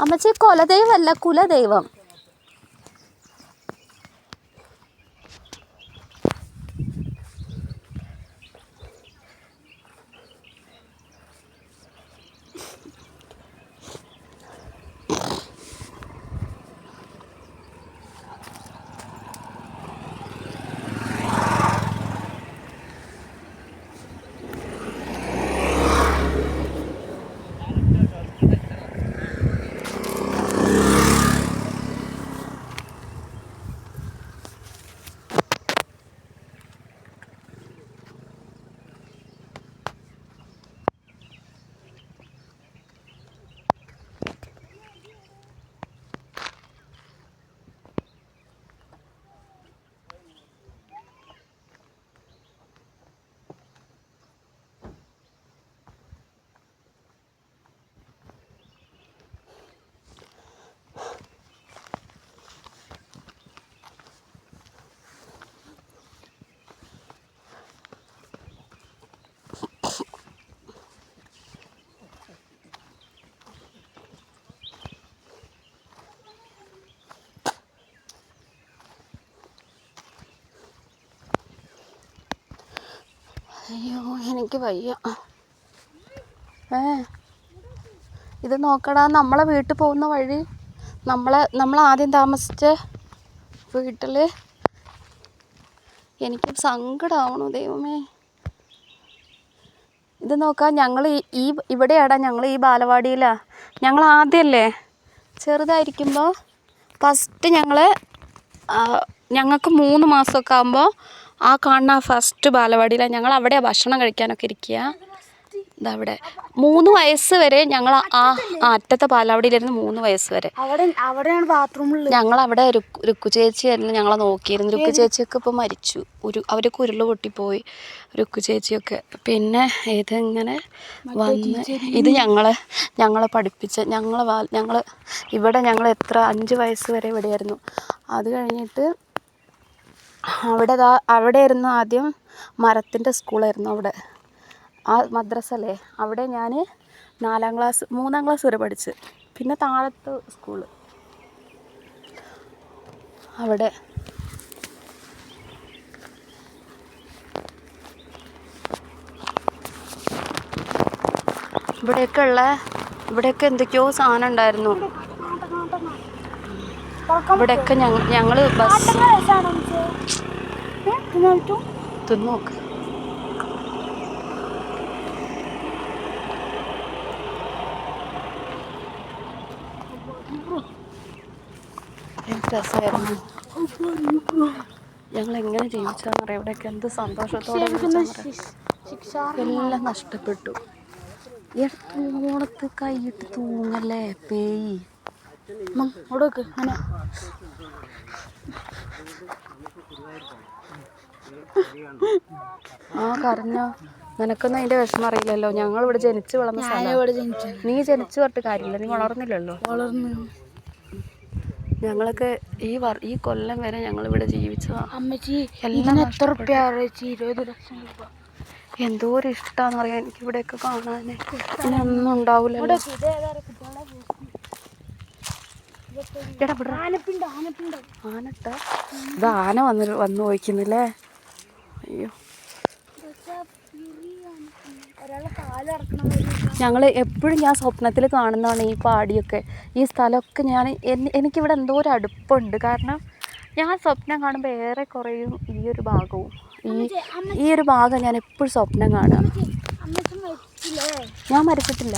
അമ്മച്ചി കൊലദൈവമല്ല, കുലദൈവം. അയ്യോ എനിക്ക് വയ്യ. ഇത് നോക്കടാ, നമ്മളെ വീട്ടിൽ പോകുന്ന വഴി, നമ്മൾ ആദ്യം താമസിച്ച വീട്ടിൽ എനിക്ക് സങ്കടമാവണു ദൈവമേ. ഇത് നോക്കാം, ഞങ്ങൾ ഇവിടെയാടാ, ഞങ്ങൾ ഈ ബാലവാടിയിലാണ്. ഞങ്ങൾ ആദ്യമല്ലേ ചെറുതായിരിക്കുമ്പോൾ ഫസ്റ്റ് ഞങ്ങൾക്ക് 3 മാസമൊക്കെ ആകുമ്പോൾ ആ കാണുന്ന ഫസ്റ്റ് ബാലവാടിയിലാണ്. ഞങ്ങൾ അവിടെയാണ് ഭക്ഷണം കഴിക്കാനൊക്കെ ഇരിക്കുക. ഇതവിടെ 3 വയസ്സ് വരെ ഞങ്ങൾ ആ അറ്റത്തെ ബാലവാടിയിലായിരുന്നു. 3 വയസ്സ് വരെ അവിടെയാണ് ബാത്റൂമിൽ. ഞങ്ങളവിടെ രുക്കു ചേച്ചിയായിരുന്നു ഞങ്ങളെ നോക്കിയിരുന്നു. രുക്കു ചേച്ചിയൊക്കെ ഇപ്പോൾ മരിച്ചു. അവരൊക്കെ ഉരുൾ പൊട്ടിപ്പോയി, രുക്കു ചേച്ചിയൊക്കെ. പിന്നെ ഇതിങ്ങനെ വന്ന് ഇത് ഞങ്ങളെ പഠിപ്പിച്ച ഇവിടെ ഞങ്ങൾ എത്ര 5 വയസ്സ് വരെ ഇവിടെയായിരുന്നു. അത് കഴിഞ്ഞിട്ട് അവിടെയായിരുന്നു ആദ്യം മരത്തിൻ്റെ സ്കൂളായിരുന്നു. അവിടെ ആ മദ്രസ അല്ലേ, അവിടെ ഞാൻ 3 ക്ലാസ് വരെ പഠിച്ച്. പിന്നെ താഴത്ത് സ്കൂള് അവിടെ. ഇവിടെയൊക്കെ എന്തൊക്കെയോ സാധനം ഉണ്ടായിരുന്നു. ഇവിടെയൊക്കെ ഞങ്ങൾ ബസ് തിന്നോക്ക്. എന്ത് രസമായിരുന്നു. ഞങ്ങൾ എങ്ങനെ ജീവിച്ചാന്നറിയാം. ഇവിടെയൊക്കെ എന്ത് സന്തോഷത്തോടെ എല്ലാം നഷ്ടപ്പെട്ടു. തൂണത്ത് കൈയിട്ട് തൂങ്ങല്ലേ പേയ്. അവിടെയൊക്കെ അങ്ങനെ കരഞ്ഞോ? നിനക്കൊന്നും അതിൻ്റെ വിഷമം അറിയില്ലല്ലോ. ഞങ്ങളിവിടെ ജനിച്ച് വളർന്ന സ്ഥലം. നീ ജനിച്ചു പറഞ്ഞിട്ട് കാര്യമില്ല, നീ വളർന്നില്ലല്ലോ. ഞങ്ങളൊക്കെ ഈ കൊല്ലം വരെ ഞങ്ങളിവിടെ ജീവിച്ചതാണ്. അമ്മച്ചി എല്ലാം എത്ര റുപ്യ? 20 ലക്ഷം രൂപ. എന്തോരം ഇഷ്ടമാണെന്ന് പറയാൻ എനിക്ക് ഇവിടെയൊക്കെ കാണാൻ. ഒന്നും ഉണ്ടാവില്ലല്ലോ. ആനട്ട ഇത് ആന വന്നു പോയിക്കുന്നില്ലേ. അയ്യോ, ഞങ്ങൾ എപ്പോഴും ഞാൻ സ്വപ്നത്തിൽ കാണുന്നതാണ് ഈ പാടിയൊക്കെ, ഈ സ്ഥലമൊക്കെ. എനിക്കിവിടെ എന്തോ ഒരു അടുപ്പുണ്ട്. കാരണം ഞാൻ സ്വപ്നം കാണുമ്പോൾ ഏറെ കുറയും ഈ ഒരു ഭാഗവും ഈ ഒരു ഭാഗം ഞാൻ എപ്പോഴും സ്വപ്നം കാണുക. ഞാൻ മരിച്ചിട്ടില്ല.